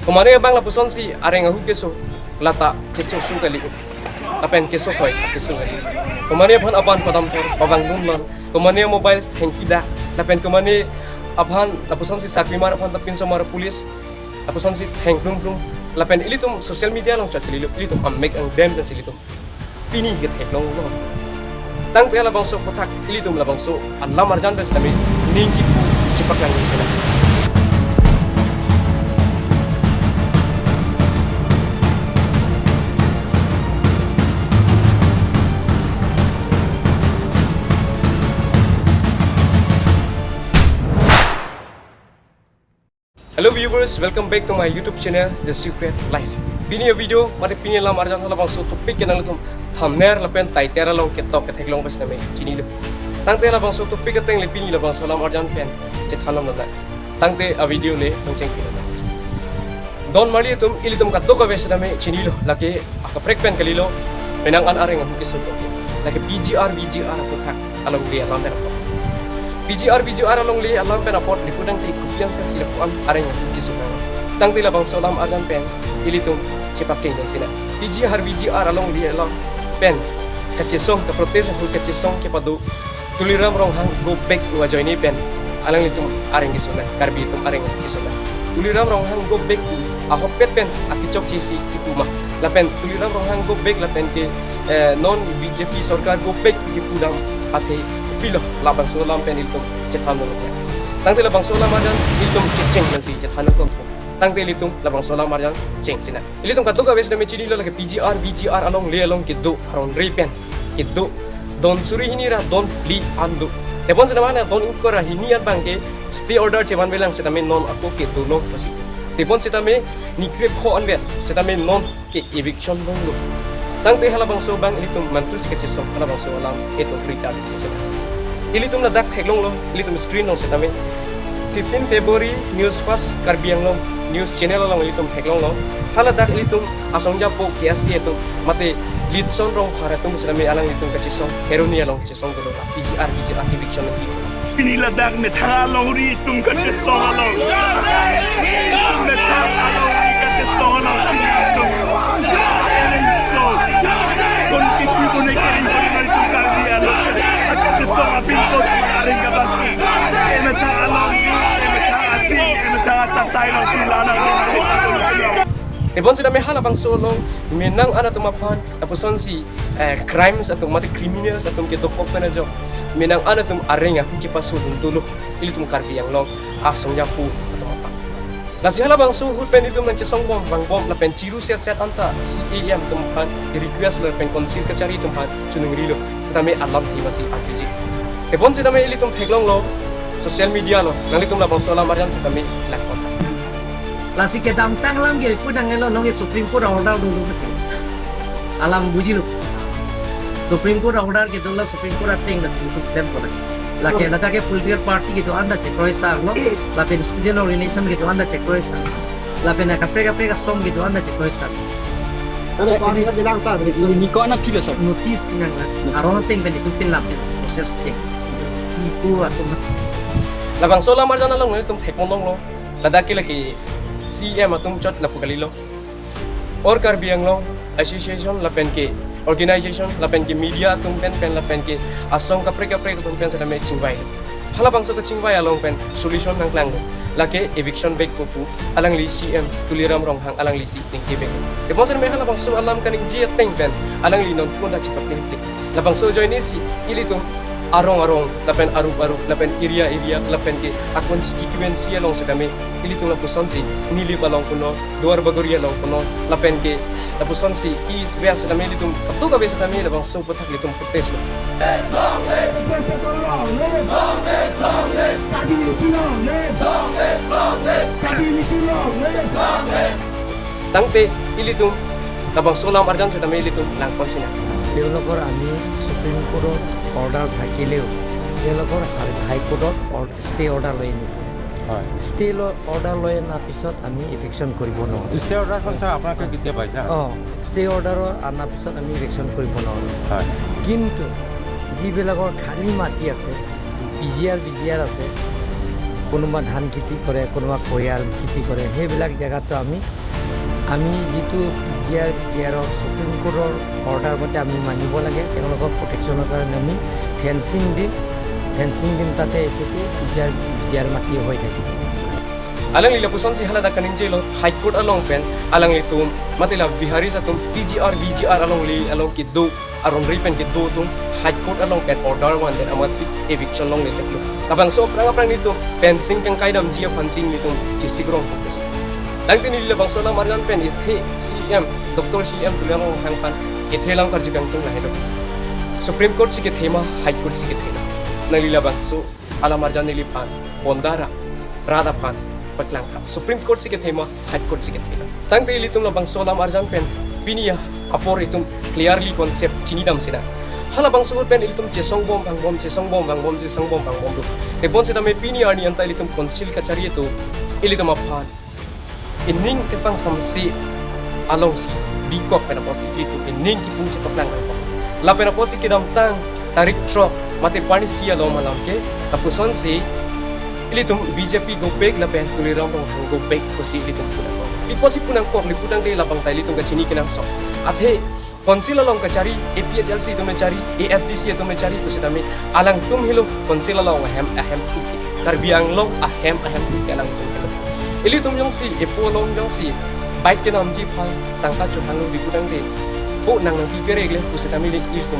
Kemana bang la puson si areng aku keso lata keso sungkali apen keso koi keso kali kemana aphan apan padam tor pabang lumlan kemana mobile thank ida lapen kemana aphan la puson si sakri mar aphan tapin somar pulis la puson si thank lum lapen ilitum social media long chat ilitum make ang dem dan silitum pini ke thek long lo tang te la bangso pothak ilitum la bangso Allah marjan bes nami ning ki Kachepaklang ni sila. Hello viewers, welcome back to my YouTube channel, The Secret Life. Bini video, mari pini lam arjan hala bangso topik yang lalu thumbnail lapen title long ketok ketek long bes nami cini lo. Tangte la bangso topik keteng le pini la bangso lam arjan pen cethalam nada. Tangte a video le pangceng pina nada. Don mari tum ilitum katok bes nami cini lo. Laki akaprek pen kalilo menang an areng aku kisut oke. Laki PGR Aphuthak along dia lam pen. BJR along li alam pen aport di kudang ti kupian sa silapuan areng kisuna tang ti labang solam arjan pen ilitum Kachepaklang dong sina BJR along li alam pen KACHESONG ka protes aku KACHESONG ke padu Tuliram Ronghang go back wa join pen alang litum areng kisuna karbi itum areng kisuna Tuliram Ronghang go back ahop pen akichok cisi ipuma lapen Tuliram Ronghang go back lapen ke non BJP sarkar go back ke pudam athe pilo labang solam pen iltum cethan lo tangte labang solam arjan iltum kiceng dan si cethan lo tangte iltum labang solam arjan ceng sina iltum katuga bes nami cini lo lagi BJR along le along kiddo aron repen kiddo don suri hinira don li andu tepon sina mana don ukora hinian bangke stay order ceban belang setame non aku kiddo no masih tepon setame nikre pho anbet setame non ke eviction bang lo tangte halabang so bang iltum mantus KACHESONG halabang so alam itu berita sina ilitum na dak theklong lo ilitum screen long setame 15 February news fast karbiang long news channel long ilitum theklong lo hala dak ilitum asongja po KSA to mate lead son rong haratum setame alang ilitum KACHESONG heronia long KACHESONG to PGR eviction lo pinila dak me thalong ri tum KACHESONG along me thalong ri KACHESOng along kon kichu ko ne keri ko tum karbiang lo KACHESOng apil ko aring ka basti emeta along emeta tatay lo pilana tebon sida me halabang solong menang ana tumaphan tapuson si crimes atau mati criminals atau ke dokok na jo menang ana tum arenga ki pasulun dulu ilitum karbiang long asong yapu atau apa lasi halabang suhut pen itum nan CHESONG bom la pen ciru set anta CEM tumpan request la pen konsil kacari tumpan sunung rilo setame alam ti masih RPG tebon sida me ilitum theklong lo social media lo nalitum labang solam arjan setame lakota lasi ke dam tang lam ge pudang elo nong Supreme Court order dulu alam bujilu Supreme Court order ke dola Supreme Court ating na tutup tem ko la ke nata ke political party gitu anda cek roisa lo la pen student organization gitu anda cek roisa la pen kapre som gitu anda cek roisa Ano ko ang bilang ta ni ko na pilo sir notice pinang aron ting pen itu pin la pen proses cek iku atau labang solam arjan along nalitum thekmong lo ladaki laki CEM atum CHOT lapukalilo or karbiang lo association lapen ke organization lapen ke media atum pen lapen ke asong kapre atum pen sa me chingwai halabang so ka chingwai along pen solution nang klang lake eviction back popu alang li CEM Tuliram Ronghang alang li si Ning CHEBI tepon sa me halabang so alam kaning jet teng pen alang li non pun da Kachepaklang labang so join ni si ilitung arong lapen arup lapen area lapen ke constituency along setame ilitung lapuson si nili balong kuno duar bagoria long kuno lapen ke lapuson si is west setame ilitung katuga be setame labang so pothak litung protes lo tangte ilitung labang solam arjan setame ilitung langkon sina তেওঁলোকৰ আমি সুপ্ৰিম কোৰ্টত অৰ্ডাৰ থাকিলেও তেওঁলোকৰ হাইকোৰ্টত stay order লৈ আনিছে হয় stay order লৈ অনাৰ পিছত আমি ইভিকশ্যন কৰিব নোৱাৰোঁ ষ্টে অৰ্ডাৰখন স্যাৰ আপোনালোকে কেতিয়া পাইছে ষ্টে অৰ্ডাৰৰ অনাৰ পিছত আমি ইভিকশ্যন কৰিব নোৱাৰোঁ হয় কিন্তু যিবিলাকৰ খালী মাটি আছে BJR আছে কোনোবা ধান খেতি কৰে কোনোবা কয়াৰ খেতি কৰে সেইবিলাক জেগাতো আমি আমি যিটো বিয়াৰৰ সুপ্ৰিম কোৰ্টৰ অৰ্ডাৰ মতে আমি মানিব লাগে তেওঁলোকৰ প্ৰটেকশ্যনৰ কাৰণে আমি ফেন্সিং দিম তাতে এইটোতো বিয়াৰ মাটি হৈ থাকিব alang ila puson si halada kaning jelo high court along pen alang itum matila bihari sa tum PGR VGR along kiddo aron ripen kiddo tum high court along pen order one then amat si eviction long ni teklo abang so prang nito fencing kang kaidam jia fencing nitum jisigrong kasi lang tinili bang so lang margan pen ithe CEM Dr. CEM Tuliram Ronghang pan ithe lang karjugang tung lahido Supreme Court si kithema high court si kithela nalilabang so alam marjan nilipan pondara rada pan Kachepaklang Supreme Court si kithema high court si kithela tang te ilitum labang so lam arjan pen pinia apor itum clearly concept chinidam sina halabang suhut pen ilitum CHESONG bom bang bom CHESONG bom bang bom CHESONG bom bang bom te bon sita me pinia ni anta ilitum konsil kachari itu ilitum aphan Ning Kepung samsi along si bikok pena posi itu Ning Kepung Kachepaklang la pena posi kidam tang tarik truck mati pani sia lo malam ke tapuson si ilitum BJP go back la pen Tuliram go back posi ilitum punang iposi punang kok lipudang de labang tai ilitum kachini kinang so athe konsil along kachari APHLC tum cari ASDC tum cari kusitami alang tum hilo konsil along ahem kuki karbiang long ahem kuki alang tum ilitum yung si epolong yung si bike ke namji phang tangka chuhang lu kudang de po nang piperegle kusitami ilitum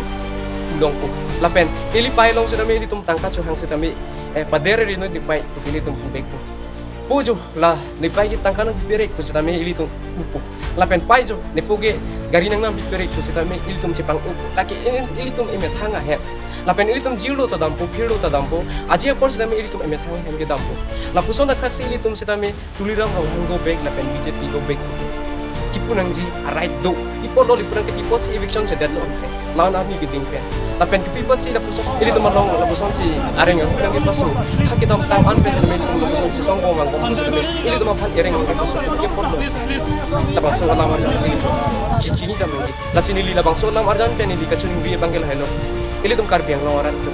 ulong ko lapen ili pailong sidami ilitum tangka chuhang sidami padere rino di pai ilitum pubek ko pujo la ni pai tangka nang piperek kusitami ilitum upo lapen paijo ni puge gari nang nam piperek kusitami ilitum chepang up laki ilitum emet hanga he lapen ilitum jilo ta dampo phirlo ta dampo ajia por sidami ilitum emet hanga hem ge dampo la puson da khaksi ilitum sidami Tuliram Ronghang go back lapen BJP go back kipunang ji right do ipolo lipurang ke tipos eviction se deadlo ante lawan ami giding pen lapen ke people si la puson ilitum malong la puson si areng ang nang ipaso hakitam tang an pe sidami ilitum la puson si songbo mang ko sidami ilitum aphan ereng ang ipaso ipolo labang so alam arjan ilitum jini damangi lasini li labang so alam arjan pen ili kachuning bi banggel hello ilitum karbiang lawaran itu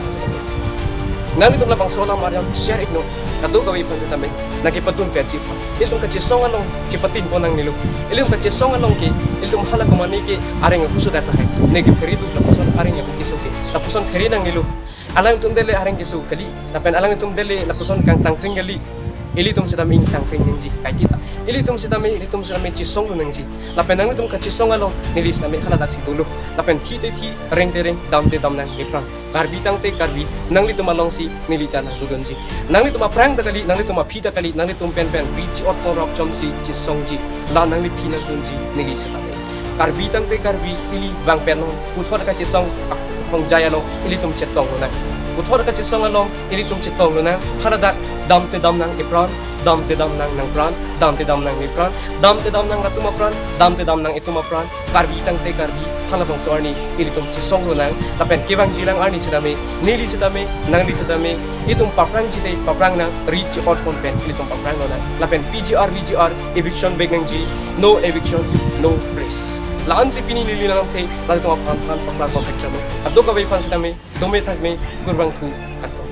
nang itum labang so alam arjan share igno kadu gawi pan sa tamay nakipadun pe chipa ilitum kachesong along chipatin po nang nilu ilitum kachesong along ke ilitum hala kumani ke areng ang puso data hai negi peridu lapuson areng ang kiso ke lapuson peri nang nilu alang itum dele areng kiso kali lapen alang itum dele lapuson kang tangkring gali ilitum sa tamay tangkring nangji kay kita ilitum sa tamay CHESONG lu nangji lapen nang itum kachesong along nilis namay haladak si tulo lapen thi reng tereng dam nang iprang karbi tang te karbi nang litum along si nilita nang duganji nang litum aprang takali nang litum apita kali nang litum pen reach out no rock chom si CHESONG ji la nang li phina tunji nilisa tamay karbi tang te karbi ili bang pen no uthor ka CHESONG pong jaya no ilitum chetong no na uthor ka CHESONG along ilitum chetong no na haladak dam nang ipran dam nang pran dam nang ipran dam nang ratuma pran dam nang ituma pran karbi tang te karbi halabang soarni ilitum CHESONG no nang tapen kebang jilang arni sidami nili sidami nang li sidami itum paprang jite paprang nang reach out pen ilitum paprang no nang lapen PGR VGR eviction begang ji no eviction no race laan si pinili lang te lalu tuma pan paprang protection ado kawai pan sidami dome thakme kurwang thu katto